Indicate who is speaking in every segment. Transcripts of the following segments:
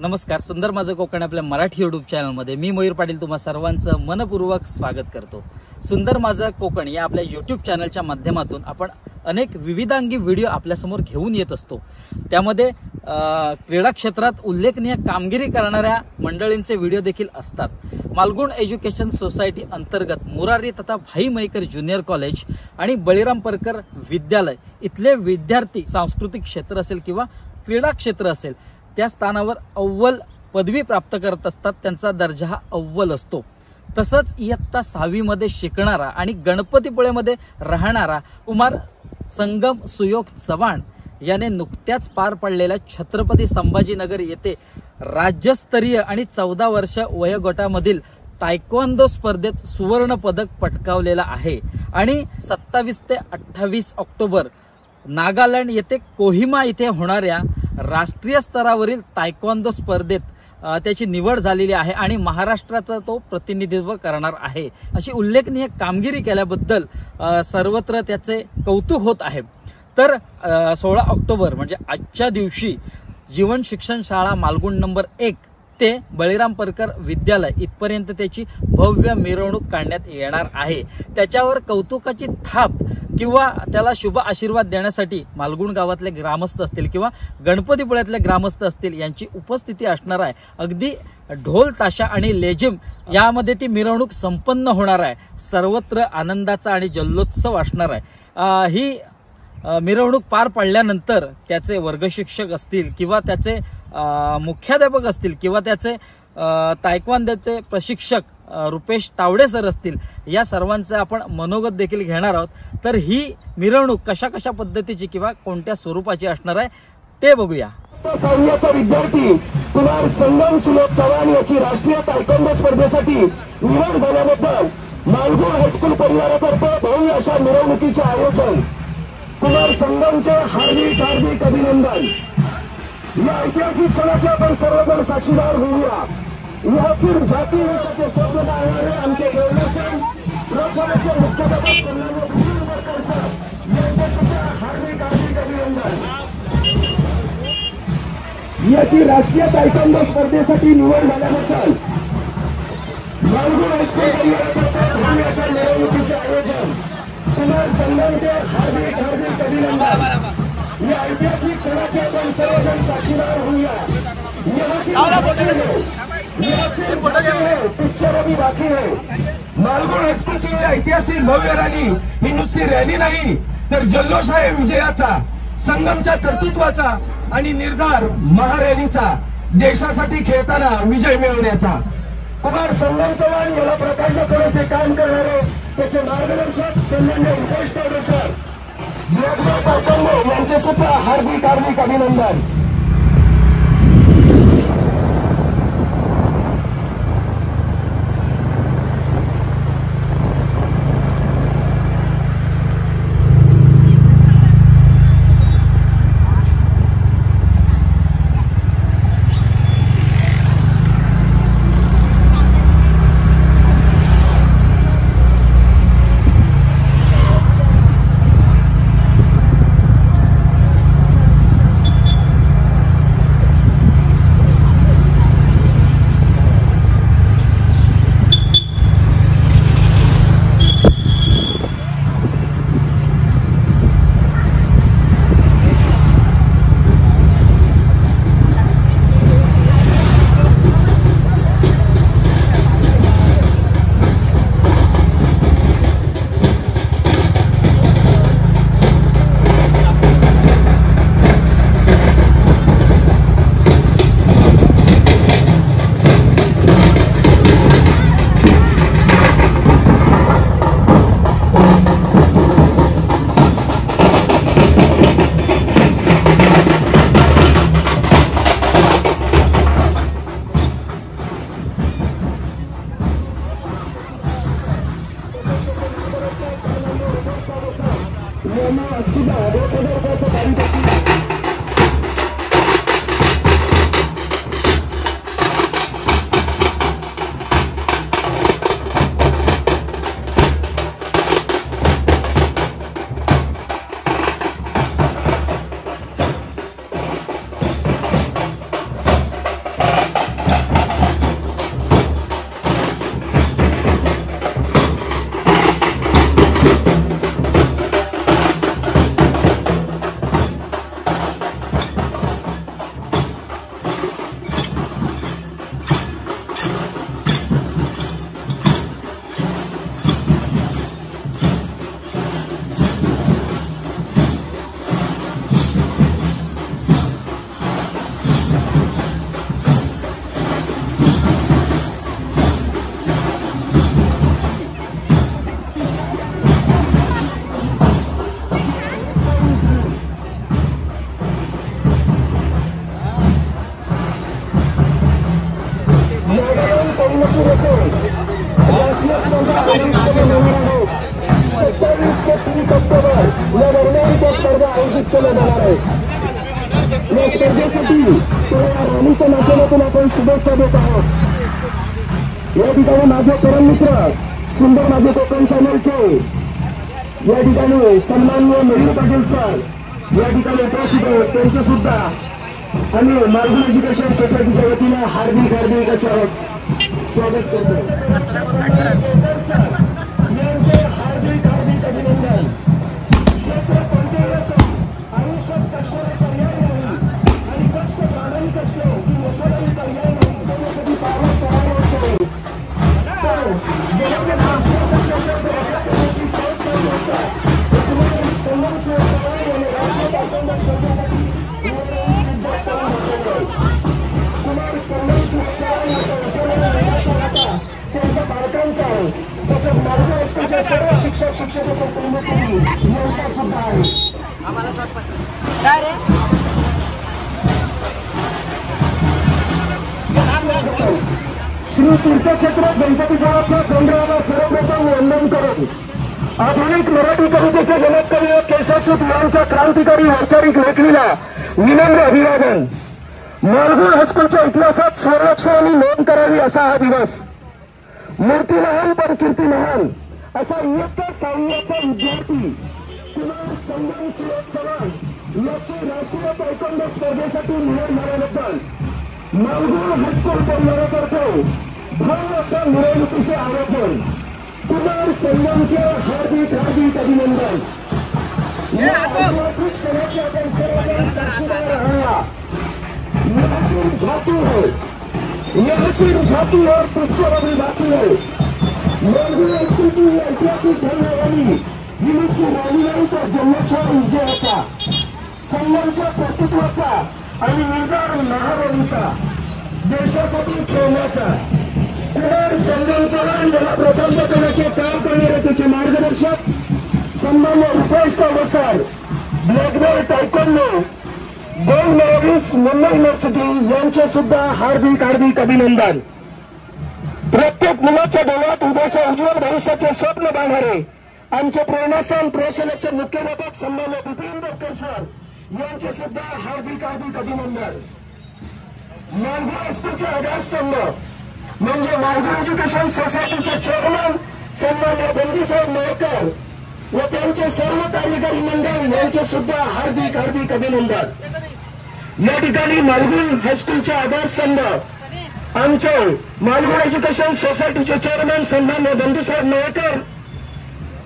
Speaker 1: नमस्कार. सुंदर माझं कोकण आपल्या मराठी यूट्यूब चॅनलमध्ये मी मयूर पाटील तुम्हा सर्वांचं मनपूर्वक स्वागत करतो. सुंदर माझं कोकण या आपल्या यूट्यूब चॅनलच्या माध्यमातून आपण अनेक विविधांगी व्हिडिओ आपल्यासमोर घेऊन येत असतो. त्यामध्ये क्रीडा क्षेत्रात उल्लेखनीय कामगिरी करणाऱ्या मंडळींचे व्हिडिओ देखील असतात. मालगुण एज्युकेशन सोसायटी अंतर्गत मुरारी तथा भाई मयेकर ज्युनियर कॉलेज आणि बळीराम परकर विद्यालय इथले विद्यार्थी सांस्कृतिक क्षेत्र असेल किंवा क्रीडा क्षेत्र असेल त्या स्थानावर अव्वल पदवी प्राप्त करत असतात. त्यांचा दर्जा हा अव्वल असतो. तसंच इयत्ता 6वी मध्ये शिकणारा आणि गणपतीपुळेमध्ये राहणारा कुमार संगम सुयोग चव्हाण याने नुकत्याच पार पडलेल्या छत्रपती संभाजीनगर येथे राज्यस्तरीय आणि 14 वर्ष वयोगटामधील तायक्वांदो स्पर्धेत सुवर्ण पदक पटकावलेला आहे आणि 27 ते 28 ऑक्टोबर नागालँड येथे कोहिमा इथे होणाऱ्या राष्ट्रीय स्तरावरील तायक्वांदो स्पर्धेत त्याची निवड झालेली आहे आणि महाराष्ट्राचा तो प्रतिनिधित्व करणार आहे. अशी उल्लेखनीय कामगिरी केल्याबद्दल सर्वत्र त्याचे कौतुक होत आहे. तर 16 ऑक्टोबर म्हणजे आजच्या दिवशी जीवन शिक्षण शाळा मालगुण नंबर 1 ते बळीराम परकर विद्यालय इथपर्यंत त्याची भव्य मिरवणूक काढण्यात येणार आहे. त्याच्यावर कौतुकाची थाप किंवा त्याला शुभ आशीर्वाद देण्यासाठी मालगुण गावातले ग्रामस्थ असतील किंवा गणपतीपुळ्यातले ग्रामस्थ असतील यांची उपस्थिती असणार आहे. अगदी ढोल ताशा आणि लेझिम यामध्ये ती मिरवणूक संपन्न होणार आहे. सर्वत्र आनंदाचा आणि जल्लोत्सव असणार आहे. ही मिरवणूक पार पडल्यानंतर त्याचे वर्गशिक्षक असतील किंवा त्याचे मुख्याध्यापक असतील किंवा त्याचे तायक्वांदोचे प्रशिक्षक रुपेश तावडे सर असतील या सर्वांचे आपण मनोगत देखील घेणार आहोत. तर ही मिरवणूक कशा कशा पद्धतीची किंवा कोणत्या स्वरूपाची असणार आहे ते बघूया.
Speaker 2: 6वीचा विद्यार्थी कुमार संगम सुयोग चव्हाण याची राष्ट्रीय तायक्वांदो स्पर्धेसाठी निवड झाल्याबद्दल मालगुण हायस्कूल परिवारातर्फे भव्य अशा मिरवणुकीचे आयोजन. कुमार संगमचे हार्दिक हार्दिक अभिनंदन. या ऐतिहासिक क्षणाचे आपण सर्वजण साक्षीदार होऊया. याची जाती देशाचे स्वप्न पाहणारे आमचे गौरवसन प्रशासनाचे मुख्याध्यापक सन्माननीय बळीराम परकर सर यांचे सुद्धा हार्दिक हार्दिक अभिनंदन. याची राष्ट्रीय तायक्वांदो स्पर्धेसाठी निवड झाल्याबद्दल मालगुण हायस्कूल परिवारातर्फे भव्य अशा मिरवणुकीचे आयोजन. कुमार संगमचे हार्दिक हार्दिक अभिनंदन. या ऐतिहासिक क्षणाचे आपण सर्वजण साक्षीदार होऊया. पिक्चर अभी बाकी है. मालगुण हायस्कूलची ऐतिहासिक भव्य रॅली ही नुसती रॅली नाही तर जल्लोष आहे विजयाचा, संगमच्या कर्तृत्वाचा आणि निर्धार महारॅलीचा, देशासाठी खेळताना विजय मिळवण्याचा. कुमार संगम चव्हाण याला प्रकाशित करण्याचे काम करणारे त्याचे मार्गदर्शक सन्माननीय रुपेश तावडे सर यांचे सुद्धा हार्दिक हार्दिक अभिनंदन. रॅलीच्या माध्यमातून आपण शुभेच्छा देत आहोत। या ठिकाणी माझे परम मित्र सुंदर माझे कोकण चॅनलचे या ठिकाणी सन्माननीय मयूर पाटील सर या ठिकाणी उपस्थित आहेत, त्यांचे सुद्धा आम्ही मालगुण एज्युकेशन सोसायटीच्या वतीने हार्दिक असं स्वागत करतो। यांचे हार्दिक अभिनंदन। क्षेत्र कोणत्याही आयुष्यात कष्टाला पर्याय नाही आणि कष्ट प्रामाणिक असलो की यशालाही पर्याय नाही, त्यासाठी पावलं तयार होतो। तर जेव्हा शक्य असेल तर अशा प्रकारची सहज होतात तुम्हाला संघर्ष आणि राष्ट्रीय आंदोलन करण्यासाठी कुमार संघर्ष त्यांच्या बालकांचा आहे, तसंच मालगुण हायस्कूलच्या सर्व शिक्षक शिक्षकेतर कर्मचारी यांचा सुद्धा आहे। श्री तीर्थक्षेत्र गणपतीपुळाच्या केंद्राला सर्वप्रथम वंदन करून आधुनिक मराठी कवितेचे जनक कवी केशवसूत यांच्या क्रांतिकारी वैचारिक लेखणीला विनम्र अभिवादन। मालगुण हायस्कूलच्या इतिहासात स्वर्णाक्षरांनी नोंद करावी असा हा दिवस। मूर्ती लहान पण कीर्ती महान असा इयत्ता 6वीचा विद्यार्थी कुमार संगम सुरेश चव्हाण याची राष्ट्रीय तायक्वांडो स्पर्धेसाठी निवड झाल्याबद्दल मालगुण हायस्कूल परिवारातर्फे भव्य अशा मिरवणुकीचे आयोजन। कुमार संगमचे हार्दिक अभिनंदन। या ऐतिहासिक क्षणाची आपण सर्वजण साक्षीदार राहूया। झाती और पिक्चर अभी बाकी है। मालगुण हायस्कूलची ऐतिहासिक भरणारी युनिसी राणी तर जन्मोत्सव विजयाचा संगमच्या कर्तृत्वाचा आणि निर्धार महाबलीचा देशासाठी खेळण्याचा कुमार संगम चव्हाण याला प्रथम करण्याचे काम करणारे त्याचे मार्गदर्शक सन्मान्य Rupesh sir black belt taekwondo 2022 Mumbai university यांचे सुद्धा हार्दिक अभिनंदन। प्रत्येक मुलाच्या डोळ्यात उद्याच्या उज्ज्वल भविष्याचे स्वप्न बांधणारे आमचे प्रेरणास्थान प्रशासनाचे मुख्याध्यापक सन्मान्य दीपेंद्र सर यांचे सुद्धा हार्दिक अभिनंदन। मालगुण हायस्कूलचे आधारस्तंभ म्हणजे मालगुण एज्युकेशन सोसायटीचे चेअरमन सन्मान्य बंदीसाहेब मयेकर व त्यांचे सर्व कार्यकारी मंडळ यांचे सुद्धा हार्दिक अभिनंदन। या ठिकाणी मालगुण हायस्कूलचे आधारस्तंभ आमचे मालगुण एज्युकेशन सोसायटीचे चेअरमन सन्मान्य बंदीसाहेब मयेकर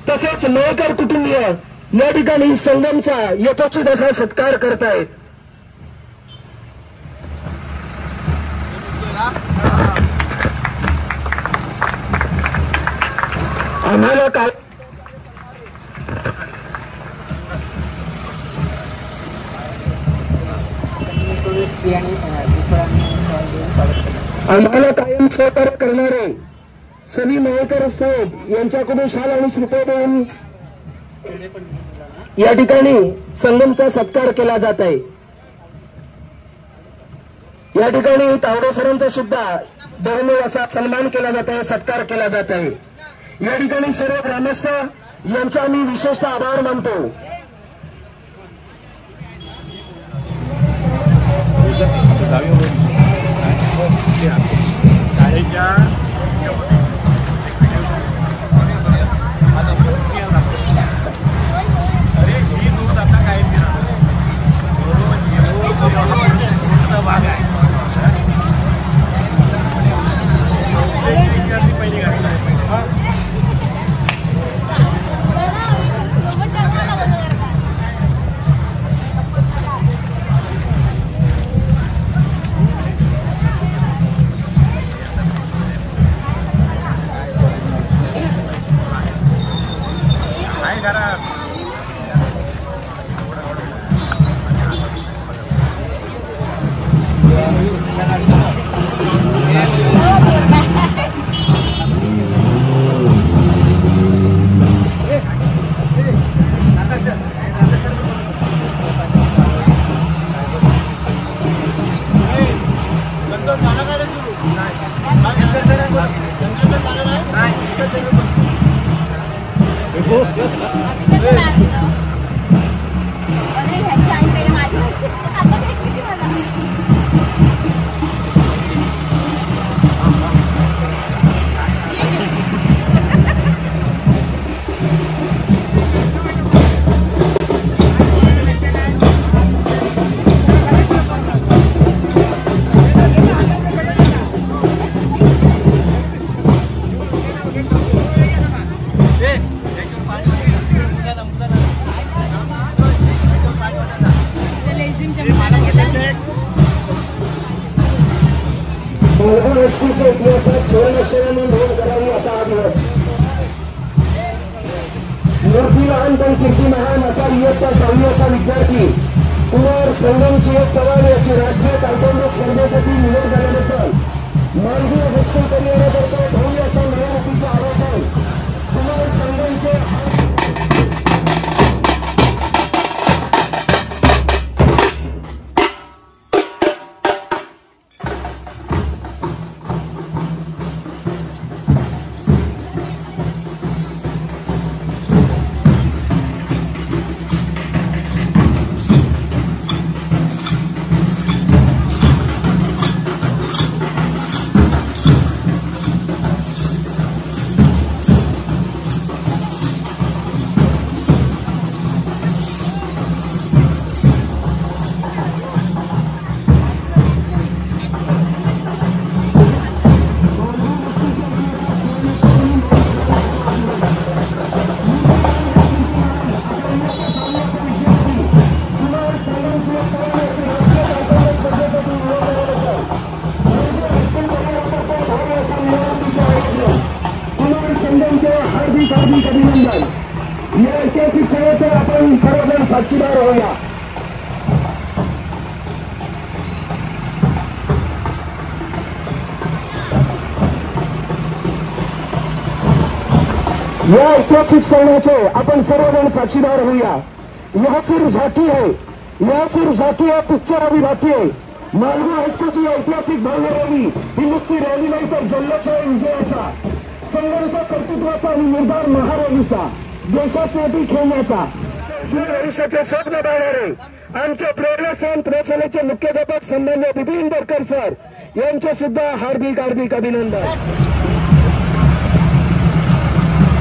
Speaker 2: तसेच मयेकर कुटुंबीय या ठिकाणी संगमचा यथोचित असा सत्कार करतायत। आम्हाला काय आम्हाला कायम सहकार्य करणारे सनी मयेकर साहेब यांच्याकडून शाल आणि श्रीफळ देऊन या ठिकाणी संगमचा सत्कार केला जात आहे। या ठिकाणी तावडे सरांचा सुद्धा बहुमोल असा सन्मान केला जात आहे, सत्कार केला जात आहे। या ठिकाणी सर्व ग्रामस्थ यांचा मी विशेषतः आभार मानतो। मालगुण हायस्कूलच्या इतिहासात सुवर्णाक्षराने नोंद करावी असा हा दिवस. मूर्ती लहान पण कीर्ती महान असा इयत्ता 6वीचा विद्यार्थी कुमार संगम सुयोग चव्हाण याची राष्ट्रीय तायक्वांडो स्पर्धेसाठी निवड झाल्यानंतर मालगुण हायस्कूल परिवारातर्फे भव्य अशा मिरवणुकीचे आयोजन. कुमार संगमचे हार्दिक अभिनंदन. या ऐतिहासिक सणाचे आपण सर्वजण साक्षीदार होऊया. या ऐतिहासिक सणाचे आपण सर्वजण साक्षीदार होऊया. यह सिर्फ झांकी है, यह सिर्फ झांकी है, पिक्चर अभी बाकी है. मालगुण हायस्कूलची ऐतिहासिक भव्य रॅली ही नुसती रॅली नाही तर जल्लोष आहे विजयाचा, संघाच्या कर्तृत्वाचा आणि निर्धार महारॅलीचा, देशासाठी खेळण्याचा. उज्ज्वल भविष्याचे स्वप्न पाहणारे आमच्या प्रेरणा संत प्रशालेचे मुख्याध्यापक सन्मान्य बिपिन बरकर सर यांचे सुद्धा हार्दिक हार्दिक अभिनंदन.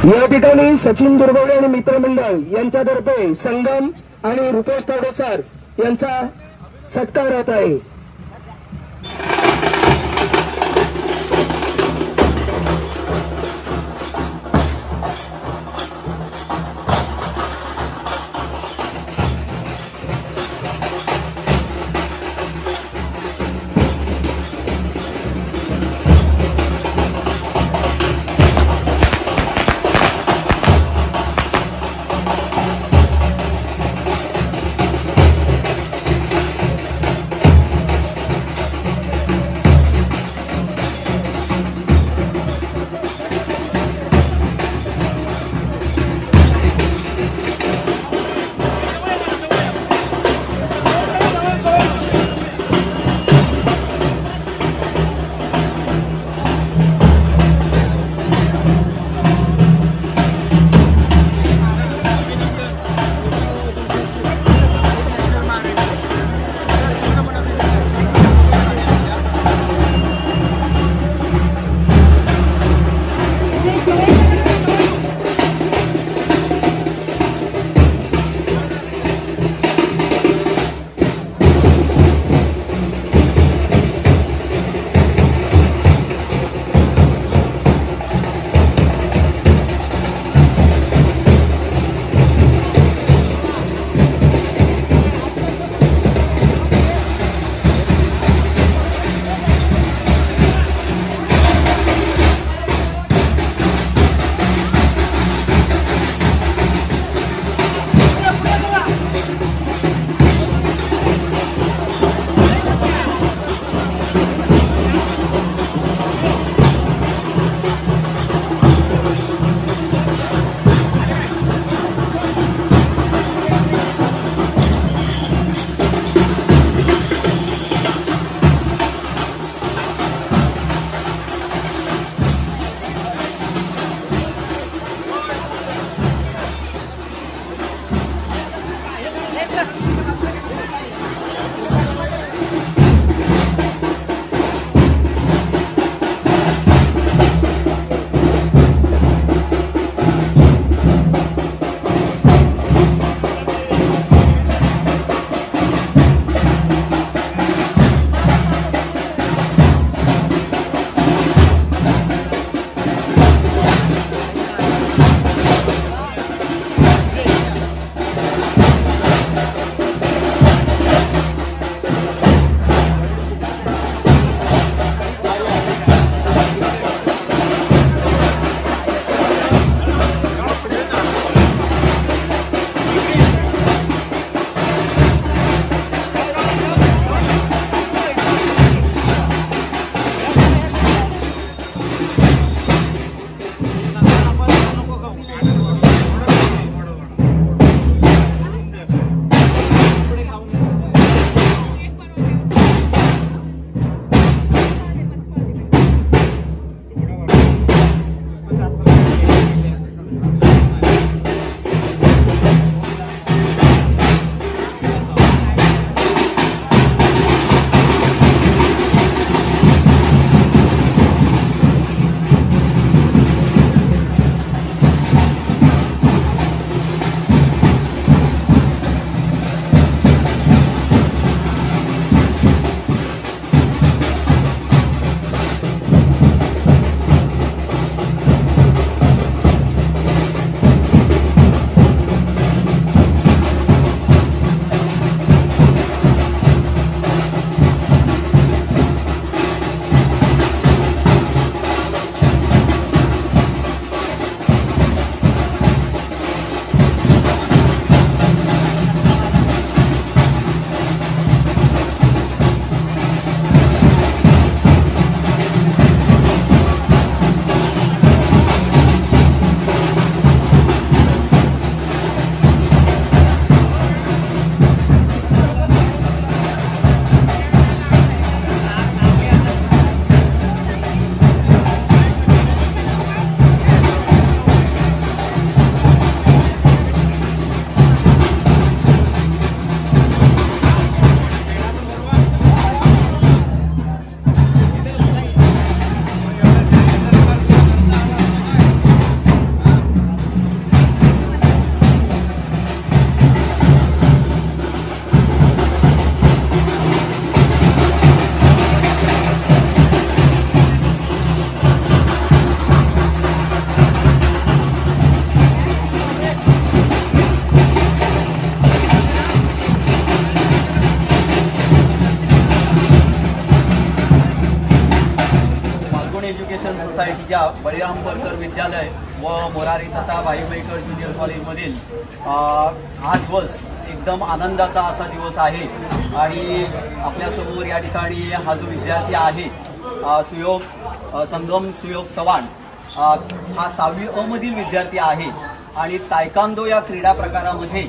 Speaker 2: या ठिकाणी सचिन दुर्गवडे आणि मित्रमंडळ यांच्यातर्फे संगम आणि रुपेश तावडे सर यांचा सत्कार होत आहे.
Speaker 3: एज्युकेशन सोसायटीच्या बळीराम बोरकर विद्यालय व मोरारी तथा भाईमयकर ज्युनियर कॉलेजमधील हा दिवस एकदम आनंदाचा असा दिवस आहे आणि आपल्यासमोर या ठिकाणी हा जो विद्यार्थी आहे संगम सुयोग चव्हाण हा 6वी अ मधील विद्यार्थी आहे आणि तायकांदो या क्रीडा प्रकारामध्ये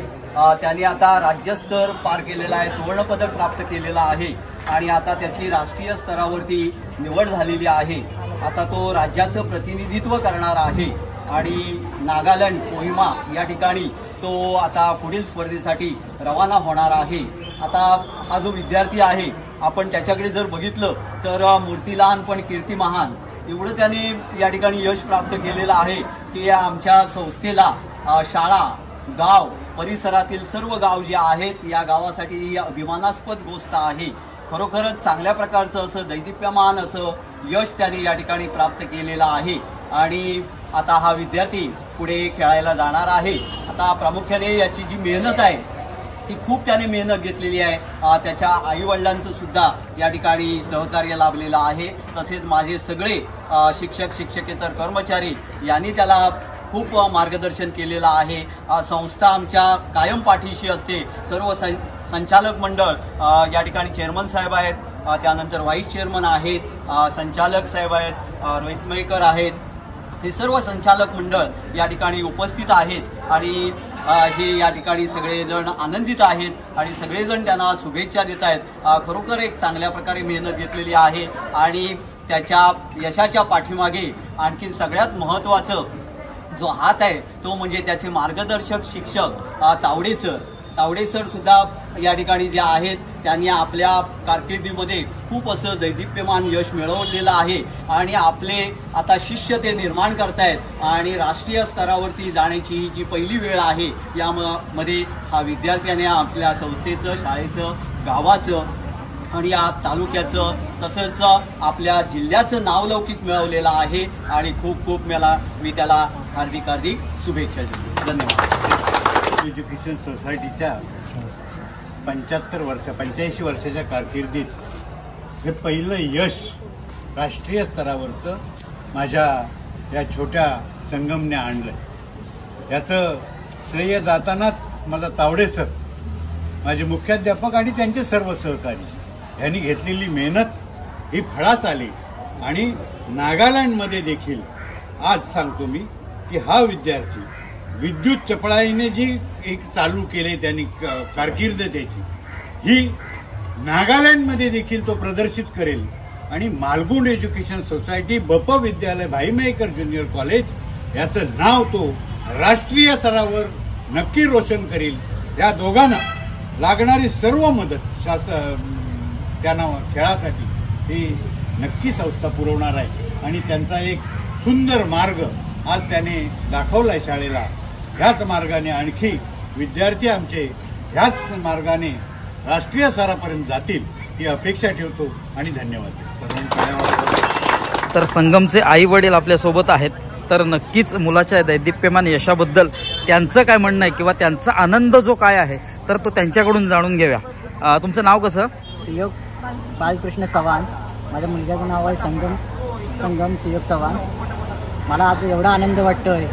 Speaker 3: त्याने आता राज्यस्तर पार केलेला आहे, सुवर्णपदक प्राप्त केलेला आहे आणि आता त्याची राष्ट्रीय स्तरावरती निवड झालेली आहे। आता तो राज्याचं प्रतिनिधित्व करणार आहे आणि नागालँड कोहिमा या ठिकाणी तो आता पुढील स्पर्धेसाठी रवाना होणार आहे। आता हा जो विद्यार्थी आहे आपण त्याच्याकडे जर बघितलं तर मूर्ती लहान पण कीर्ती महान एवढं त्याने या ठिकाणी यश प्राप्त केलेलं आहे की आमच्या संस्थेला शाळा गाव परिसरातील सर्व गाव जे आहेत या गावासाठी ही अभिमानास्पद गोष्ट आहे। खरोखरच चांगल्या प्रकारचं असं दैदिप्यमान असं यश त्याने या ठिकाणी प्राप्त केलेलं आहे आणि आता हा विद्यार्थी पुढे खेळायला जाणार आहे। आता प्रामुख्याने याची जी मेहनत आहे ती खूप त्याने मेहनत घेतलेली आहे, त्याच्या आईवडिलांचं सुद्धा या ठिकाणी सहकार्य लाभलेलं आहे। तसेच माझे सगळे शिक्षक शिक्षकेतर कर्मचारी यांनी त्याला खूप मार्गदर्शन केलेलं आहे। संस्था आमच्या कायम पाठीशी असते। सर्व संचालक मंडळ या ठिकाणी चेअरमन साहेब आहेत, त्यानंतर व्हाईस चेअरमन आहेत, संचालक साहेब आहेत, रोहित मयेकर आहेत, हे सर्व संचालक मंडळ या ठिकाणी उपस्थित आहेत आणि हे या ठिकाणी सगळेजण आनंदित आहेत आणि सगळेजण त्यांना शुभेच्छा देत आहेत। खरोखर एक चांगल्या प्रकारे मेहनत घेतलेली आहे आणि त्याच्या यशाच्या पाठीमागे आणखी सगळ्यात महत्त्वाचं जो हात आहे तो म्हणजे त्याचे मार्गदर्शक शिक्षक तावडे सर सुद्धा या ठिकाणी जे आहेत त्यांनी आपल्या कारकिर्दीमध्ये खूप असं दैदिप्यमान यश मिळवलेलं आहे आणि आपले आता शिष्य ते निर्माण करतायत आणि राष्ट्रीय स्तरावरती जाण्याची ही जी पहिली वेळ आहे यामध्ये हा विद्यार्थ्याने आपल्या संस्थेचं शाळेचं गावाचं आणि या तालुक्याचं तसंच आपल्या जिल्ह्याचं नावलौकिक मिळवलेलं आहे आणि खूप मी त्याला हार्दिक शुभेच्छा देतो। धन्यवाद।
Speaker 4: एज्युकेशन सोसायटीच्या 85 वर्षाच्या कारकिर्दीत हे पहिलं यश राष्ट्रीय स्तरावरचं माझ्या या छोट्या संगमने आणलं। याचं श्रेय जातानाच माझा तावडे सर, माझे मुख्याध्यापक आणि त्यांचे सर्व सहकारी यांनी घेतलेली मेहनत ही फळास आली आणि नागालँडमध्ये देखील आज सांगतो मी की हा विद्यार्थी विद्युत चपळाईने जी एक चालू केले त्यांनी कारकीर्द त्याची ही नागालँडमध्ये देखील तो प्रदर्शित करेल आणि मालगुंड एज्युकेशन सोसायटी बप विद्यालय भाईमयकर ज्युनियर कॉलेज याचं नाव तो राष्ट्रीय स्तरावर नक्की रोशन करेल। या दोघांना लागणारी सर्व मदत त्यांना खेळासाठी ही नक्की संस्था पुरवणार आहे आणि त्यांचा एक सुंदर मार्ग आज त्याने दाखवलाय शाळेला। ह्याच मार्गाने आणखी विद्यार्थी आमचे ह्याच मार्गाने राष्ट्रीय स्तरापर्यंत जातील ही अपेक्षा ठेवतो आणि धन्यवाद।
Speaker 1: तर संगमचे आई वडील आपल्यासोबत आहेत, तर नक्कीच मुलाच्या दैदिप्यमान यशाबद्दल त्यांचं काय म्हणणं आहे किंवा त्यांचा आनंद जो काय आहे तर तो त्यांच्याकडून जाणून घेऊया। तुमचं नाव कसं?
Speaker 5: सुयोग बालकृष्ण चव्हाण। माझ्या मुलग्याचं नाव आहे संगम सुयोग चव्हाण। मला आज एवढा आनंद वाटतोय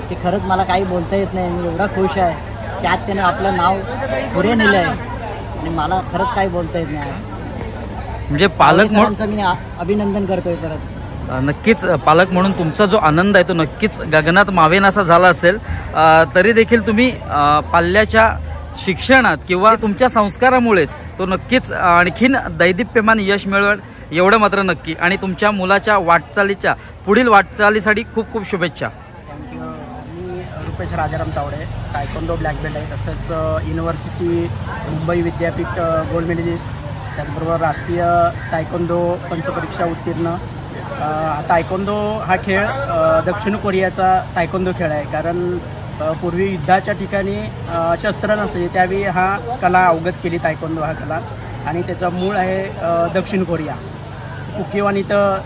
Speaker 5: की खरंच मला काही बोलता येत नाही। मी एवढा खुश आहे की आज त्याने आपलं नाव पुढे नेलं आहे आणि मला खरंच काही बोलता येत नाही।
Speaker 1: म्हणजे पालक म्हणून
Speaker 5: मी अभिनंदन करतोय परत।
Speaker 1: नक्कीच पालक म्हणून तुमचा जो आनंद आहे तो नक्कीच गगनात मावेनासा झाला असेल, तरी देखील तुम्ही पाल्याच्या शिक्षणात किंवा तुमच्या संस्कारामुळेच तो नक्कीच आणखीन दैदिप्यमान यश मिळवेल एवढं मात्र नक्की। आणि तुमच्या मुलाच्या पुढील वाटचालीसाठी खूप शुभेच्छा।
Speaker 6: थँक्यू। मी रुपेश राजाराम चावडे, तायकोंडो ब्लॅक बेल्ट आहे, तसंच युनिव्हर्सिटी मुंबई विद्यापीठ गोल्ड मेडलिस्ट, त्याचबरोबर राष्ट्रीय तायकोंडो पंचपरीक्षा उत्तीर्ण। तायकोंडो हा खेळ दक्षिण कोरियाचा तायकोंडो खेळ आहे, कारण पूर्वी युद्धाच्या ठिकाणी शस्त्र नसायचे त्यावेळी हा कला अवगत केली तायकोंडो हा कला आणि त्याचं मूळ आहे दक्षिण कोरिया। कुकीवान इथं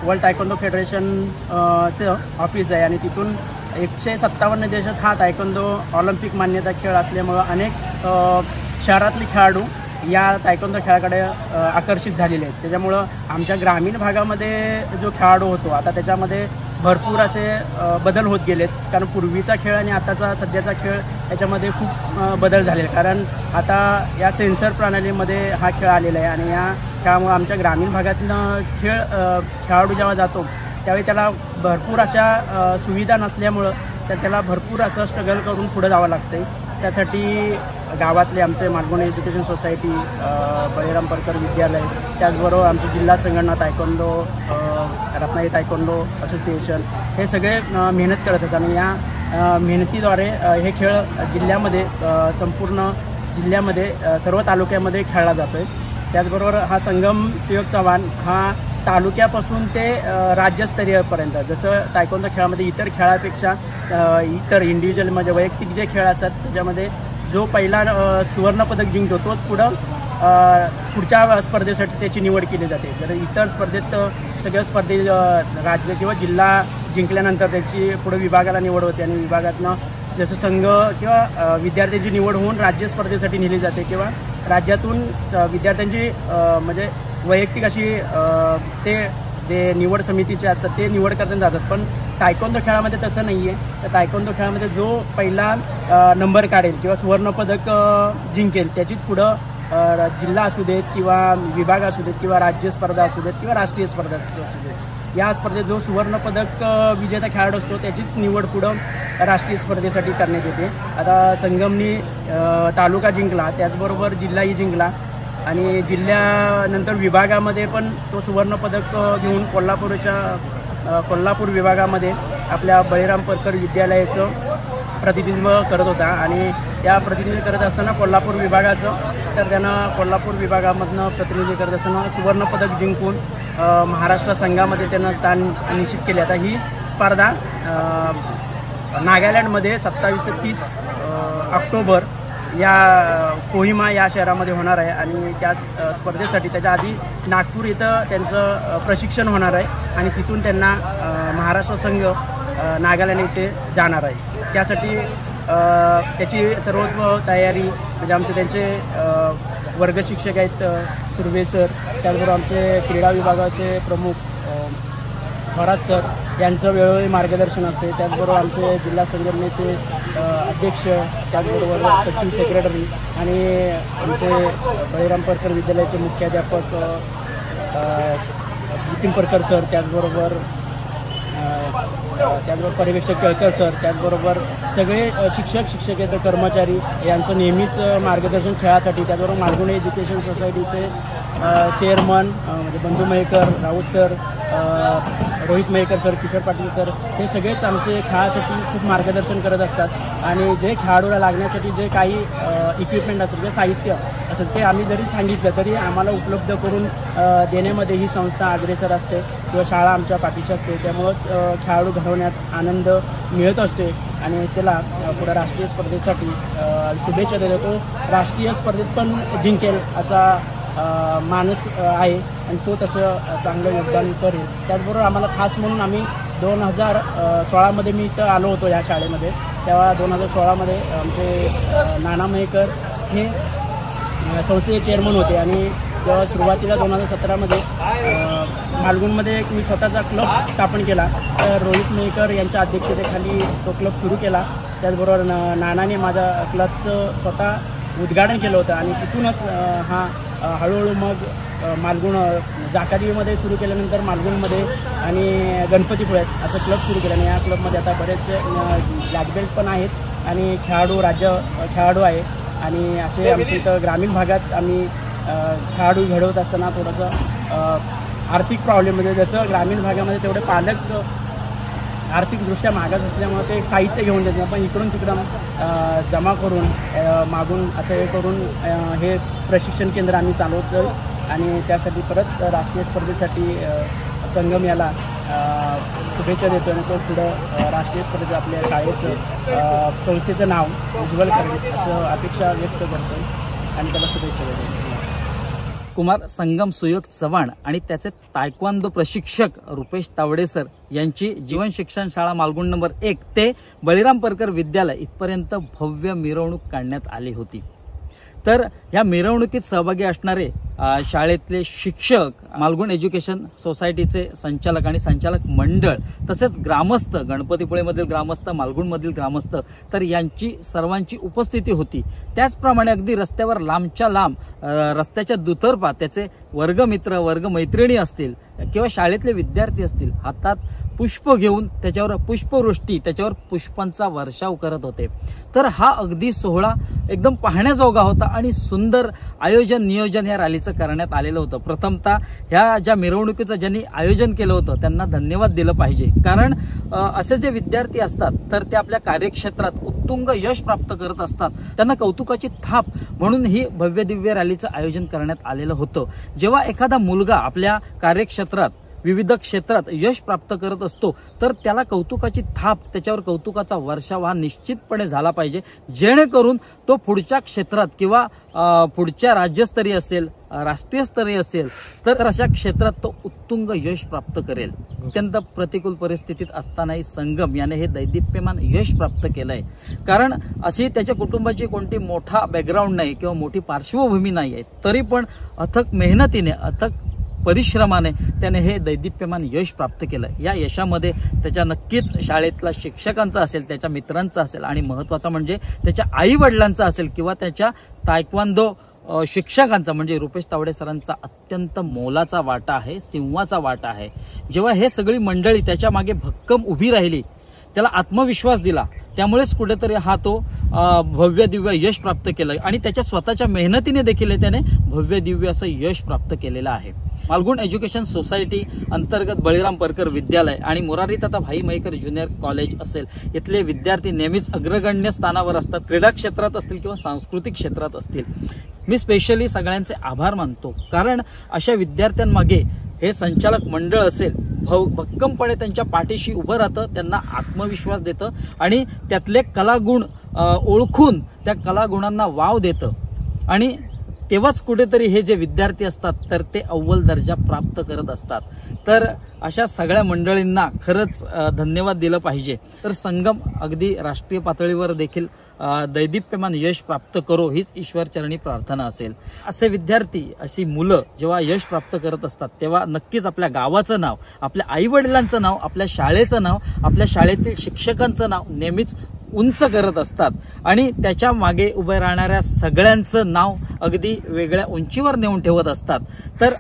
Speaker 6: वर्ल्ड तायकोंडो फेडरेशनचं ऑफिस आहे आणि तिथून 157 देशात हा तायकोंडो ऑलिम्पिक मान्यता खेळ असल्यामुळं अनेक शहरातले खेळाडू या तायक्वांदो खेळाकडे आकर्षित झालेले आहेत. त्याच्यामुळं आमच्या ग्रामीण भागामध्ये जो खेळाडू होतो आता त्याच्यामध्ये भरपूर असे बदल होत गेलेत. कारण पूर्वीचा खेळ आणि आताचा सध्याचा खेळ याच्यामध्ये खूप बदल झाले. कारण आता या सेन्सर प्रणालीमध्ये हा खेळ आलेला आहे आणि या खेळामुळे आमच्या ग्रामीण भागातनं खेळाडू जेव्हा जातो त्यावेळी त्याला भरपूर अशा सुविधा नसल्यामुळं तर त्याला भरपूर असं स्ट्रगल करून पुढे जावं लागतं. त्यासाठी गावातले आमचे मालगुण एज्युकेशन सोसायटी, बळीराम परकर विद्यालय, त्याचबरोबर आमची जिल्हा संघटना तायक्वांदो, रत्नागिरी तायक्वांदो असोसिएशन हे सगळे मेहनत करत आहेत आणि या मेहनतीद्वारे हे खेळ जिल्ह्यामध्ये संपूर्ण जिल्ह्यामध्ये सर्व तालुक्यामध्ये खेळला जातो आहे. त्याचबरोबर हा संगम सुयोग चव्हाण हा तालुक्यापासून ते राज्यस्तरीयपर्यंत, जसं तायक्वांदो खेळामध्ये इतर खेळापेक्षा इतर इंडिव्हिज्युअल म्हणजे वैयक्तिक जे खेळ असतात त्याच्यामध्ये जो पहिला सुवर्णपदक जिंकतो तोच पुढच्या स्पर्धेसाठी त्याची निवड केली जाते. जर इतर स्पर्धेत सगळ्या स्पर्धेत राज्य किंवा जिल्हा जिंकल्यानंतर त्याची पुढे विभागाला निवड होते आणि विभागातनं जसं संघ किंवा विद्यार्थ्यांची निवड होऊन राज्य स्पर्धेसाठी नेली जाते किंवा राज्यातून विद्यार्थ्यांची म्हणजे वैयक्तिक अशी ते जे निवड समितीचे असतात ते निवड करताना जातात. पण तायक्वांदो खेळामध्ये तसं नाही आहे. तर तायक्वांदो खेळामध्ये जो पहिला नंबर काढेल किंवा सुवर्णपदक जिंकेल त्याचीच पुढं जिल्हा असू देत किंवा विभाग असू देत किंवा राज्य स्पर्धा असू देत किंवा राष्ट्रीय स्पर्धा असू देत, या स्पर्धेत जो सुवर्णपदक विजेता खेळाडू असतो त्याचीच निवड पुढं राष्ट्रीय स्पर्धेसाठी करण्यात येते. आता संगमनी तालुका जिंकला, त्याचबरोबर जिल्हाही जिंकला आणि जिल्ह्यानंतर विभागामध्ये पण तो सुवर्णपदक घेऊन कोल्हापूर विभागामध्ये आपल्या बळीराम परकर विद्यालयाचं प्रतिनिधित्व करत होता आणि त्या प्रतिनिधित्व करत असताना कोल्हापूर विभागाचं तर त्यानं कोल्हापूर विभागामधनं प्रतिनिधित्व करत असताना सुवर्णपदक जिंकून महाराष्ट्र संघामध्ये त्यांना स्थान निश्चित केले. आता ही स्पर्धा नागालँडमध्ये 27 ते 30 ऑक्टोबर या कोहिमा या शहरामध्ये होणार आहे आणि त्या स्पर्धेसाठी त्याच्या आधी नागपूर इथं त्यांचं प्रशिक्षण होणार आहे आणि तिथून त्यांना महाराष्ट्र संघ नागालँड इथे जाणार आहे. त्यासाठी त्याची सर्व तयारी म्हणजे आमचे त्यांचे वर्ग शिक्षक आहेत सुर्वे सर, त्याचबरोबर आमचे क्रीडा विभागाचे प्रमुख थोरात सर यांचं वेळोवेळी मार्गदर्शन असते. त्याचबरोबर आमचे जिल्हा संघटनेचे अध्यक्ष, त्याचबरोबर सचिव सेक्रेटरी आणि आमचे बळीराम परकर विद्यालयाचे मुख्याध्यापक नितीन परकर सर, त्याचबरोबर पर्यवेक्षक केळकर सर, त्याचबरोबर सगळे शिक्षकेतर कर्मचारी यांचं नेहमीच मार्गदर्शन खेळासाठी. त्याचबरोबर मालगुण एज्युकेशन सोसायटीचे चेअरमन म्हणजे Bandhu Mayekar, Raut sir, Rohit Mayekar sir, Kishor Patil sir हे सगळेच आमचे खेळासाठी खूप मार्गदर्शन करत असतात आणि जे खेळाडूला लागण्यासाठी जे काही इक्विपमेंट असेल जे साहित्य असेल ते आम्ही जरी सांगितलं तरी आम्हाला उपलब्ध करून देण्यामध्ये ही संस्था अग्रेसर असते किंवा शाळा आमच्या पाठीशी असते. त्यामुळंच खेळाडू घडवण्यात आनंद मिळत असते आणि त्याला पुढे राष्ट्रीय स्पर्धेसाठी शुभेच्छा देतो. राष्ट्रीय स्पर्धेत पण जिंकेल असा माणूस आहे आणि तो तसं चांगलं योगदान करेल. त्याचबरोबर आम्हाला खास म्हणून आम्ही 2016मध्ये मी इथं आलो होतो या शाळेमध्ये, तेव्हा 2016मध्ये आमचे नाना मयेकर हे संस्थेचे चेअरमन होते आणि तेव्हा सुरुवातीला 2017मध्ये मालगुणमध्ये एक मी स्वतःचा क्लब स्थापन केला. तर रोहित मयेकर यांच्या अध्यक्षतेखाली तो क्लब सुरू केला. त्याचबरोबर नानाने माझ्या क्लबचं स्वतः उद्घाटन केलं होतं आणि तिथूनच हा हळूहळू मग मालगुण जाकादेवीमध्ये सुरू केल्यानंतर मालगुणमध्ये आणि गणपतीपुळ्यात असं क्लब सुरू केलं आणि या क्लबमध्ये आता बरेचसे ब्लॅक बेल्ट पण आहेत आणि राज्य खेळाडू आहे आणि असे आमच्या इथं ग्रामीण भागात आम्ही खेळाडू घडवत असताना थोडंसं आर्थिक प्रॉब्लेम म्हणजे जसं ग्रामीण भागामध्ये तेवढे पालक आर्थिकदृष्ट्या मागास असल्यामुळे ते साहित्य घेऊन देत नाही, पण इकडून तिकडून जमा करून मागून असं हे करून हे प्रशिक्षण केंद्र आम्ही चालवतो आणि त्यासाठी परत राष्ट्रीय स्पर्धेसाठी संगम याला शुभेच्छा देतो आणि तो पुढं राष्ट्रीय स्पर्धेत आपल्या शाळेचं संस्थेचं नाव उज्ज्वल करेल असं अपेक्षा व्यक्त करतो आणि त्याला शुभेच्छा देतो.
Speaker 1: कुमार संगम सुयोग चव्हाण आणि त्याचे तायक्वांदो प्रशिक्षक रुपेश तावडे सर यांची जीवन शिक्षण शाळा मालगुण नंबर 1 ते बळीराम परकर विद्यालय इथपर्यंत भव्य मिरवणूक काढण्यात आली होती. तर ह्या मिरवणुकीत सहभागी असणारे शाळेतले शिक्षक, मालगुण एज्युकेशन सोसायटीचे संचालक आणि संचालक मंडळ, तसेच ग्रामस्थ, गणपतीपुळेमधील ग्रामस्थ, मालगुणमधील ग्रामस्थ, तर यांची सर्वांची उपस्थिती होती। त्याचप्रमाणे अगदी रस्त्यावर लांबच्या लांब रस्त्याच्या दुतर्फा त्याचे वर्गमित्र, वर्गमैत्रिणी असतील किंवा शाळेतले विद्यार्थी असतील, हातात पुष्प घेऊन त्याच्यावर पुष्पवृष्टी, त्याच्यावर पुष्पांचा वर्षाव करत होते। तर हा अगदी सोहळा एकदम पाहण्याजोगा होता आणि सुंदर आयोजन नियोजन या रॅलीचं करण्यात आलेलं होतं। प्रथमतः ह्या ज्या मिरवणुकीचं ज्यांनी आयोजन केलं होतं त्यांना धन्यवाद दिलं पाहिजे, कारण असे जे विद्यार्थी असतात तर ते आपल्या कार्यक्षेत्रात उत्तुंग यश प्राप्त करत असतात, त्यांना कौतुकाची थाप म्हणून ही भव्य दिव्य रॅलीचं आयोजन करण्यात आलेलं होतं। जेव्हा एखादा मुलगा आपल्या कार्यक्षेत्रात विविध क्षेत्रात यश प्राप्त करत असतो तर त्याला कौतुकाची थाप, त्याच्यावर कौतुकाचा वर्षाव हा निश्चितपणे झाला पाहिजे, जेणेकरून तो पुढच्या क्षेत्रात किंवा पुढच्या राज्यस्तरीय असेल, राष्ट्रीय स्तरीय असेल तर अशा क्षेत्रात तो उत्तुंग यश प्राप्त करेल। अत्यंत प्रतिकूल परिस्थितीत असतानाही संगम याने हे दैदिप्यमान यश प्राप्त केलंय, कारण अशी त्याच्या कुटुंबाची कोणती मोठा बॅकग्राऊंड नाही किंवा मोठी पार्श्वभूमी नाही आहे, तरी पण अथक मेहनतीने, अथक परिश्रमाने त्याने हे दैदिप्यमान यश प्राप्त केलं। या यशामध्ये त्याच्या नक्कीच शाळेतला शिक्षकांचा असेल, त्याच्या मित्रांचा असेल आणि महत्त्वाचा म्हणजे त्याच्या आई वडिलांचा असेल किंवा त्याच्या तायक्वांदो शिक्षकांचा म्हणजे रुपेश तावडे सरांचा अत्यंत मोलाचा वाटा आहे, सिंहाचा वाटा आहे। जेव्हा हे सगळी मंडळी त्याच्या मागे भक्कम उभी राहिली, त्याला आत्मविश्वास दिला, त्यामुळेच कुठेतरी हा तो भव्य दिव्य यश प्राप्त केलं आणि त्याच्या स्वतःच्या मेहनतीने देखील त्याने भव्य दिव्य असं यश प्राप्त केलेलं आहे। मालगुण एज्युकेशन सोसायटी अंतर्गत बळीराम परकर विद्यालय आणि मोरारी तथा भाई मयेकर ज्युनियर कॉलेज असेल, इथले विद्यार्थी नेहमीच अग्रगण्य स्थानावर असतात, क्रीडा क्षेत्रात असतील किंवा सांस्कृतिक क्षेत्रात असतील। मी स्पेशली सगळ्यांचे आभार मानतो, कारण अशा विद्यार्थ्यांमागे हे संचालक मंडळ असेल भक्कमपणे त्यांच्या पाठीशी उभं राहतं, त्यांना आत्मविश्वास देतं आणि त्यातले कलागुण ओळखून त्या कलागुणांना वाव देतं आणि तेव्हाच कुठेतरी हे जे विद्यार्थी असतात तर ते अव्वल दर्जा प्राप्त करत असतात। तर अशा सगळ्या मंडळींना खरंच धन्यवाद दिलं पाहिजे। तर संगम अगदी राष्ट्रीय पातळीवर देखील दैदिप्यमान यश प्राप्त करो हीच ईश्वरचरणी प्रार्थना असेल। असे विद्यार्थी, अशी मुलं जेव्हा यश प्राप्त करत असतात तेव्हा नक्कीच आपल्या गावाचं नाव, आपल्या आई वडिलांचं नाव, आपल्या शाळेचं नाव, आपल्या शाळेतील शिक्षकांचं नाव नेहमीच उंच करत असतात आणि त्याच्या मागे उभे राहणाऱ्या सगळ्यांचं नाव अगदी वेगळ्या उंचीवर नेऊन ठेवत असतात। तर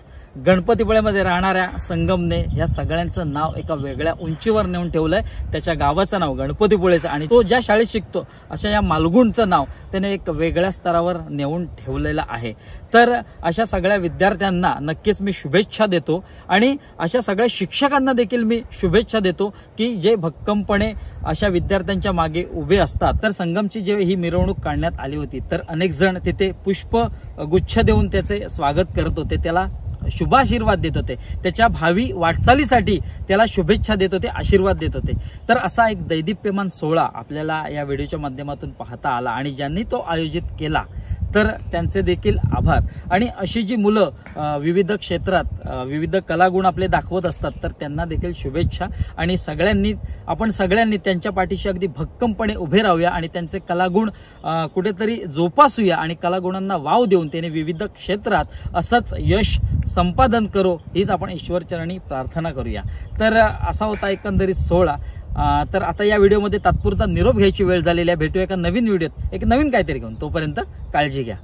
Speaker 1: गणपतीपुळेमध्ये राहणाऱ्या संगमने या सगळ्यांचं नाव एका वेगळ्या उंचीवर नेऊन ठेवलंय, त्याच्या गावाचं नाव गणपतीपुळेचं आणि तो ज्या शाळेत शिकतो अशा या मालगुणचं नाव त्याने एक वेगळ्या स्तरावर नेऊन ठेवलेलं आहे। तर अशा सगळ्या विद्यार्थ्यांना नक्कीच मी शुभेच्छा देतो आणि अशा सगळ्या शिक्षकांना देखील मी शुभेच्छा देतो की जे भक्कमपणे अशा विद्यार्थ्यांच्या मागे उभे असतात। तर संगमची जेव्हा ही मिरवणूक काढण्यात आली होती तर अनेक जण तिथे पुष्प गुच्छ देऊन त्याचे स्वागत करत होते, त्याला शुभाशीर्वाद देत होते, त्याच्या भावी वाटचालीसाठी त्याला शुभेच्छा देत होते, आशीर्वाद देत होते। तर असा एक दैदिप्यमान सोहळा आपल्याला या व्हिडिओच्या माध्यमातून पाहता आला आणि ज्यांनी तो आयोजित केला तर त्यांचे देखील आभार। आणि अशी जी मुलं विविध क्षेत्रात विविध कलागुण आपले दाखवत असतात तर त्यांना देखील शुभेच्छा आणि आपण सगळ्यांनी त्यांच्या पाठीशी अगदी भक्कमपणे उभे राहूया आणि त्यांचे कलागुण कुठेतरी जोपासूया आणि कलागुणांना वाव देऊन त्याने विविध क्षेत्रात असंच यश संपादन करो हीच आपण ईश्वरचरणी प्रार्थना करूया। तर असा होता एकंदरीत सोहळा। तर आता या व्हिडिओमध्ये तात्पुरता निरोप घ्यायची वेळ झालेली आहे। भेटूया एका नवीन व्हिडिओत एक नवीन काहीतरी घेऊन, तोपर्यंत काळजी घ्या।